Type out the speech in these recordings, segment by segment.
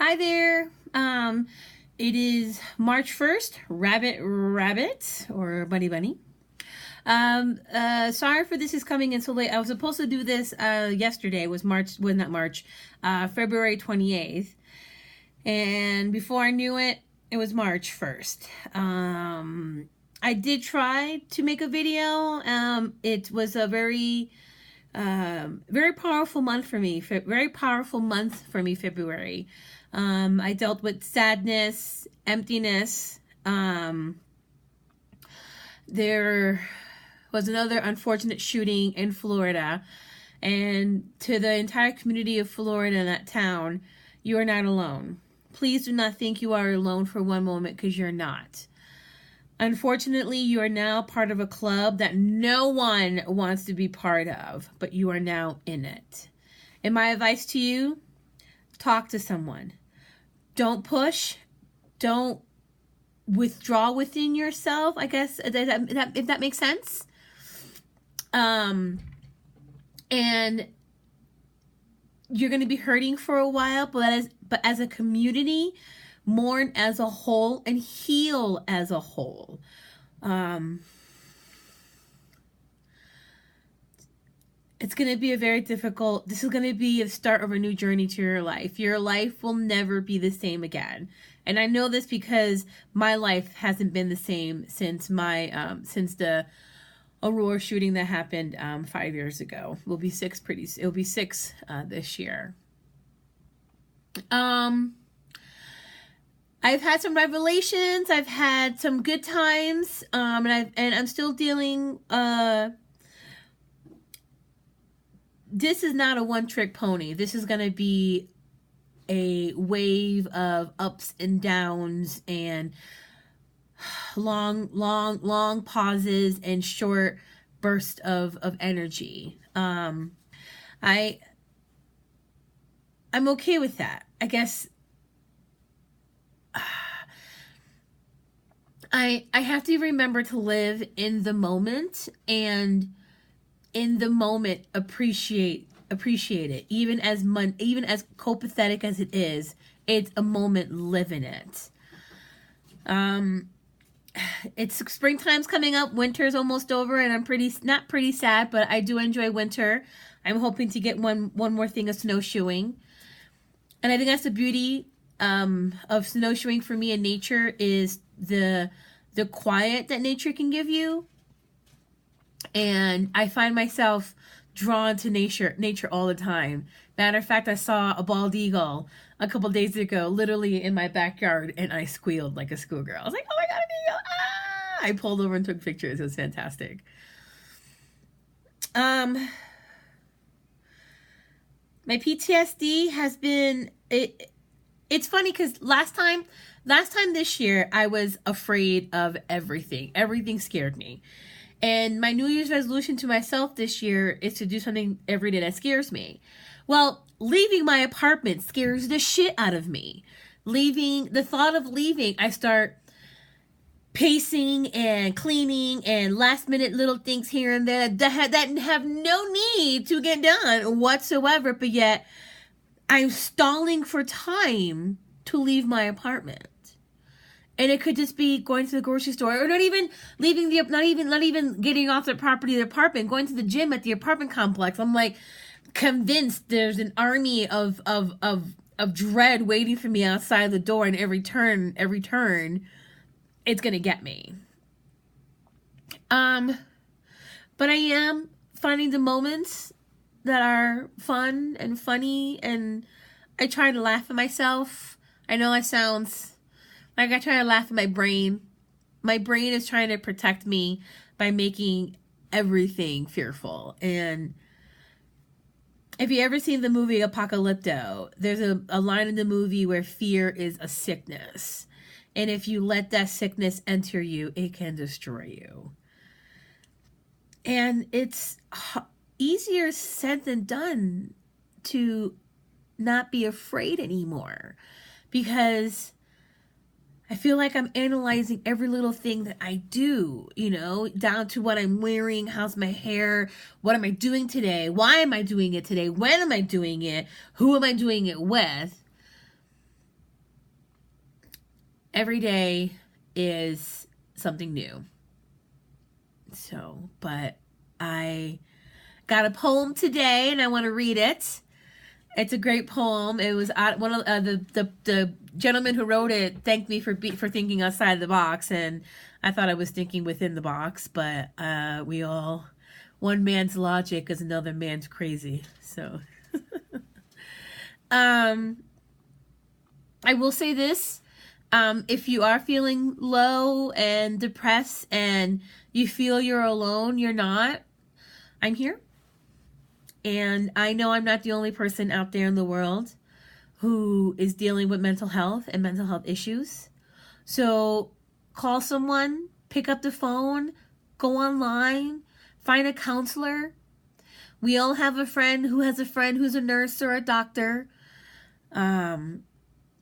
Hi there. It is March 1st, Rabbit, or Bunny. Sorry for this is coming in so late. I was supposed to do this yesterday. Not March, February 28th. And before I knew it, it was March 1st. I did try to make a video. It was a very powerful month for me. Very powerful month for me, February. I dealt with sadness, emptiness. There was another unfortunate shooting in Florida. And to the entire community of Florida and that town, you are not alone. Please do not think you are alone for one moment, because you're not. Unfortunately, you are now part of a club that no one wants to be part of, but you are now in it. And my advice to you, talk to someone. Don't push. Don't withdraw within yourself, I guess, if that makes sense. And you're going to be hurting for a while, but as a community, mourn as a whole and heal as a whole. It's going to be this is going to be the start of a new journey to your life. Your life will never be the same again. And I know this because my life hasn't been the same since since the Aurora shooting that happened 5 years ago. It'll be six this year. I've had some revelations. I've had some good times, and I'm still dealing. This is not a one-trick pony. This is gonna be a wave of ups and downs, and long pauses and short bursts of energy. I'm okay with that, I guess. I have to remember to live in the moment, and in the moment appreciate it. Even as copathetic as it is, it's a moment. Live in it. It's springtime's coming up. Winter's almost over, and I'm not pretty sad, but I do enjoy winter. I'm hoping to get one more thing of snowshoeing, and I think that's the beauty of snowshoeing for me in nature, is the quiet that nature can give you. And I find myself drawn to nature all the time. Matter of fact, I saw a bald eagle a couple days ago, literally in my backyard, and I squealed like a schoolgirl. I was like, "Oh my god, an eagle!" Ah! I pulled over and took pictures. It was fantastic. My PTSD has been it's funny because last time this year, I was afraid of everything. Everything scared me. And my New Year's resolution to myself this year is to do something every day that scares me. Well, leaving my apartment scares the shit out of me. The thought of leaving, I start pacing and cleaning and last minute little things here and there that have no need to get done whatsoever, but yet I'm stalling for time to leave my apartment. And it could just be going to the grocery store, or not even leaving not even getting off the apartment, going to the gym at the apartment complex. I'm like convinced there's an army of dread waiting for me outside the door, and every turn it's gonna get me. But I am finding the moments that are fun and funny, and I try to laugh at myself. I know it sounds like I try to laugh at my brain. My brain is trying to protect me by making everything fearful. And if you ever seen the movie Apocalypto, there's a line in the movie where fear is a sickness. And if you let that sickness enter you, it can destroy you. And it's easier said than done to not be afraid anymore, because I feel like I'm analyzing every little thing that I do, down to what I'm wearing, how's my hair, what am I doing today, why am I doing it today, when am I doing it, who am I doing it with? every day is something new. So, but I got a poem today and I want to read it. It's a great poem. It was one of the gentleman who wrote it thanked me for thinking outside the box, and I thought I was thinking within the box, but one man's logic is another man's crazy. So I will say this. If you are feeling low and depressed and you feel you're alone, you're not. I'm here. And I know I'm not the only person out there in the world who is dealing with mental health and mental health issues. So call someone, pick up the phone, go online, find a counselor. We all have a friend who has a friend who's a nurse or a doctor.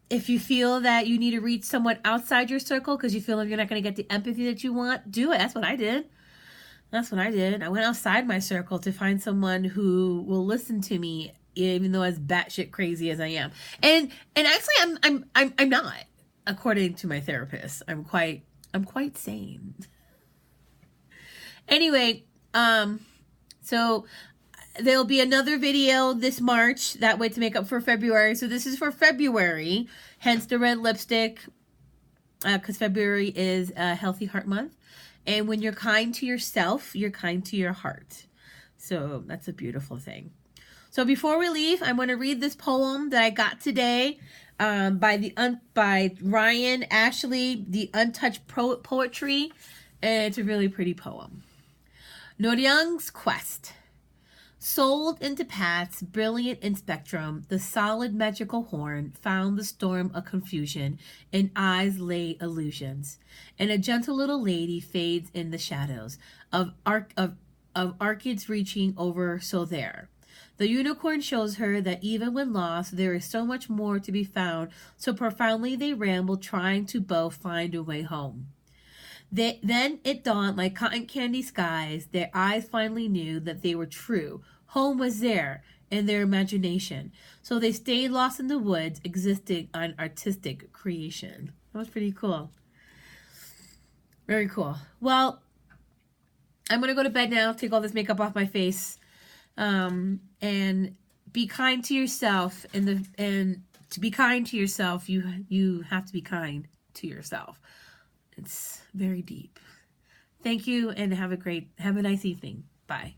If you feel that you need to reach someone outside your circle because you feel like you're not going to get the empathy that you want, do it. That's what I did. I went outside my circle to find someone who will listen to me, even though as batshit crazy as I am. And actually, I'm not. According to my therapist, I'm quite sane. Anyway, so there'll be another video this March, that way to make up for February. So this is for February, hence the red lipstick, because February is Healthy Heart Month. And when you're kind to yourself, you're kind to your heart. So that's a beautiful thing. So before we leave, I'm going to read this poem that I got today by Ryan Ashley, The Untouched Poetry. And it's a really pretty poem. Noryung's Quest. Sold into paths brilliant in spectrum, the solid magical horn found the storm of confusion in eyes lay illusions, and a gentle little lady fades in the shadows of arcades reaching over. So there, the unicorn shows her that even when lost, there is so much more to be found. So profoundly they ramble, trying to both find a way home. Then it dawned like cotton candy skies. Their eyes finally knew that they were true. Home was there in their imagination. So they stayed lost in the woods, existing on artistic creation. That was pretty cool. Very cool. Well, I'm going to go to bed now, take all this makeup off my face, and be kind to yourself. And to be kind to yourself, you have to be kind to yourself. It's very deep. Thank you, and have a nice evening. Bye.